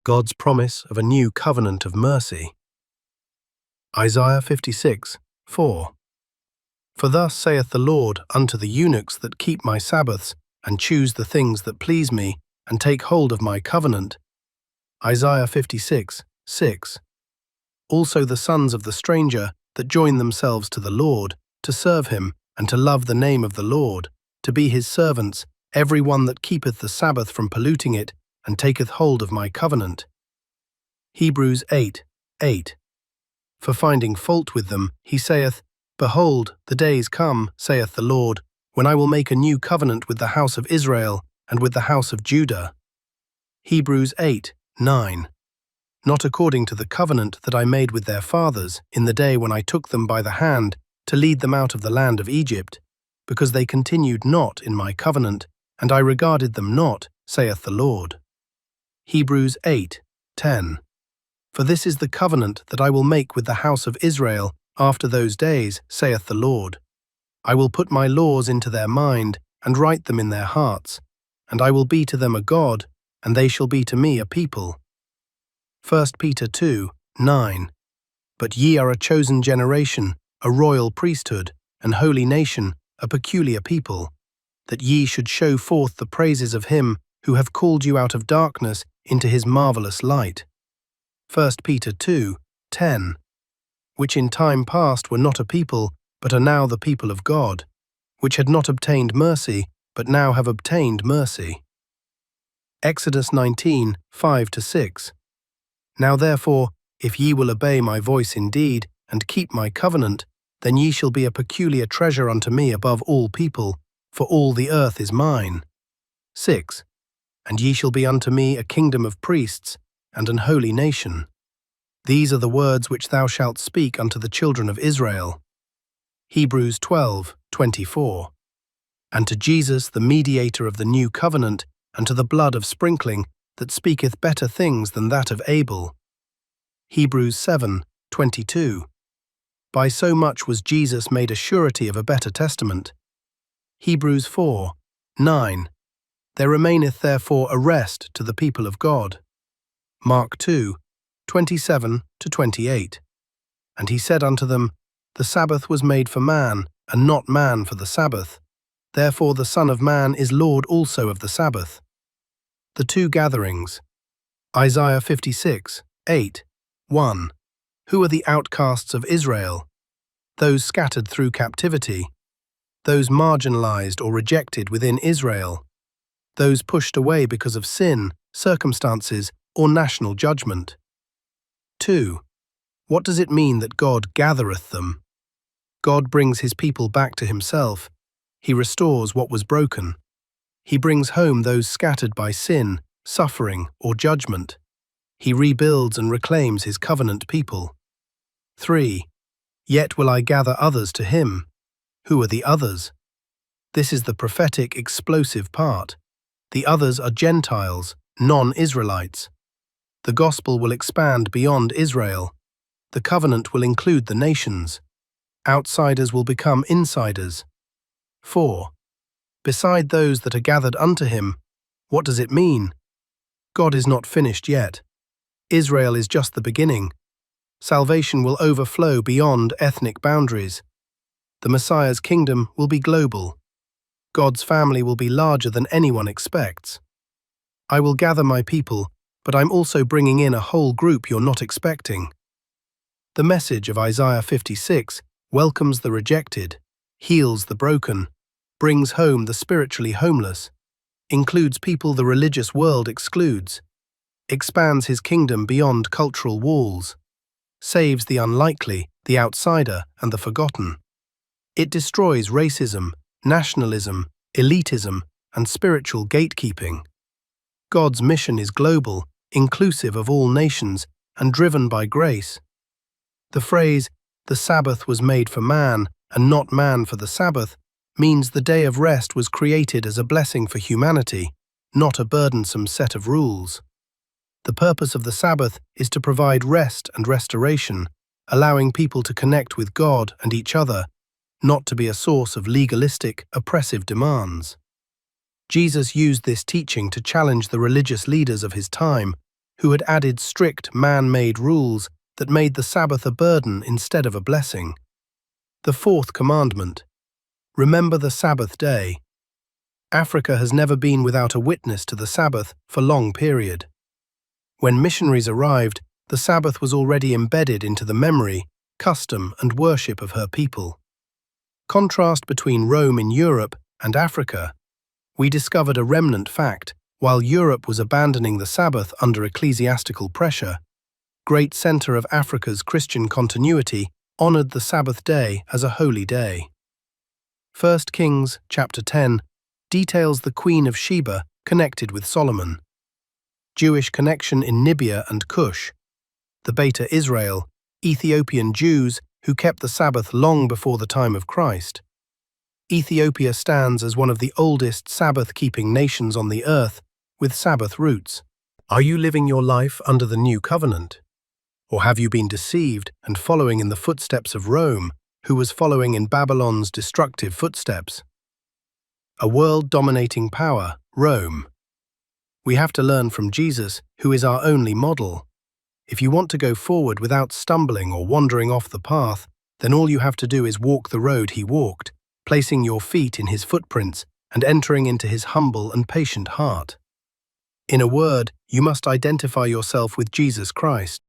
God's promise of a new covenant of mercy. Isaiah 56:4. For thus saith the Lord unto the eunuchs that keep my Sabbaths, and choose the things that please me, and take hold of my covenant. Isaiah 56:6. Also the sons of the stranger that join themselves to the Lord, to serve him, and to love the name of the Lord, to be his servants, every one that keepeth the Sabbath from polluting it, and taketh hold of my covenant. Hebrews 8:8. For finding fault with them, he saith, Behold, the days come, saith the Lord, when I will make a new covenant with the house of Israel and with the house of Judah. Hebrews 8:9. Not according to the covenant that I made with their fathers in the day when I took them by the hand to lead them out of the land of Egypt, because they continued not in my covenant, and I regarded them not, saith the Lord. Hebrews 8:10. For this is the covenant that I will make with the house of Israel after those days, saith the Lord. I will put my laws into their mind, and write them in their hearts, and I will be to them a God, and they shall be to me a people. 1 Peter 2:9. But ye are a chosen generation, a royal priesthood, an holy nation, a peculiar people, that ye should show forth the praises of him who hath called you out of darkness into his marvellous light. 1 Peter 2:10. Which in time past were not a people, but are now the people of God, which had not obtained mercy, but now have obtained mercy. Exodus 19:5-6. Now therefore, if ye will obey my voice indeed, and keep my covenant, then ye shall be a peculiar treasure unto me above all people, for all the earth is mine. 6. And ye shall be unto me a kingdom of priests, and an holy nation. These are the words which thou shalt speak unto the children of Israel. Hebrews 12:24. And to Jesus, the mediator of the new covenant, and to the blood of sprinkling, that speaketh better things than that of Abel. Hebrews 7:22. By so much was Jesus made a surety of a better testament. Hebrews 4:9. There remaineth therefore a rest to the people of God. Mark 2:27-28. And he said unto them, The Sabbath was made for man, and not man for the Sabbath. Therefore the Son of Man is Lord also of the Sabbath. The two gatherings. Isaiah 56:8-1. Who are the outcasts of Israel? Those scattered through captivity. Those marginalized or rejected within Israel. Those pushed away because of sin, circumstances, or national judgment. 2. What does it mean that God gathereth them? God brings his people back to himself. He restores what was broken. He brings home those scattered by sin, suffering, or judgment. He rebuilds and reclaims his covenant people. 3. Yet will I gather others to him. Who are the others? This is the prophetic explosive part. The others are Gentiles, non-Israelites. The gospel will expand beyond Israel. The covenant will include the nations. Outsiders will become insiders. 4. Beside those that are gathered unto him, what does it mean? God is not finished yet. Israel is just the beginning. Salvation will overflow beyond ethnic boundaries. The Messiah's kingdom will be global. God's family will be larger than anyone expects. I will gather my people, but I'm also bringing in a whole group you're not expecting. The message of Isaiah 56 welcomes the rejected, heals the broken, brings home the spiritually homeless, includes people the religious world excludes, expands his kingdom beyond cultural walls, saves the unlikely, the outsider, and the forgotten. It destroys racism, nationalism, elitism, and spiritual gatekeeping. God's mission is global, inclusive of all nations, and driven by grace. The phrase, "The Sabbath was made for man, and not man for the Sabbath," means the day of rest was created as a blessing for humanity, not a burdensome set of rules. The purpose of the Sabbath is to provide rest and restoration, allowing people to connect with God and each other, not to be a source of legalistic, oppressive demands. Jesus used this teaching to challenge the religious leaders of his time, who had added strict man-made rules that made the Sabbath a burden instead of a blessing. The fourth commandment: remember the Sabbath day. Africa has never been without a witness to the Sabbath for long period. When missionaries arrived, the Sabbath was already embedded into the memory, custom, and worship of her people. Contrast between Rome in Europe and Africa. We discovered a remnant fact. While Europe was abandoning the Sabbath under ecclesiastical pressure, great center of Africa's Christian continuity honored the Sabbath day as a holy day. 1 Kings chapter 10 details the Queen of Sheba connected with Solomon. Jewish connection in Nubia and Cush. The Beta Israel, Ethiopian Jews who kept the Sabbath long before the time of Christ. Ethiopia stands as one of the oldest Sabbath-keeping nations on the earth, with Sabbath roots. Are you living your life under the new covenant? Or have you been deceived and following in the footsteps of Rome, who was following in Babylon's destructive footsteps? A world-dominating power, Rome. We have to learn from Jesus, who is our only model. If you want to go forward without stumbling or wandering off the path, then all you have to do is walk the road he walked, placing your feet in his footprints and entering into his humble and patient heart. In a word, you must identify yourself with Jesus Christ.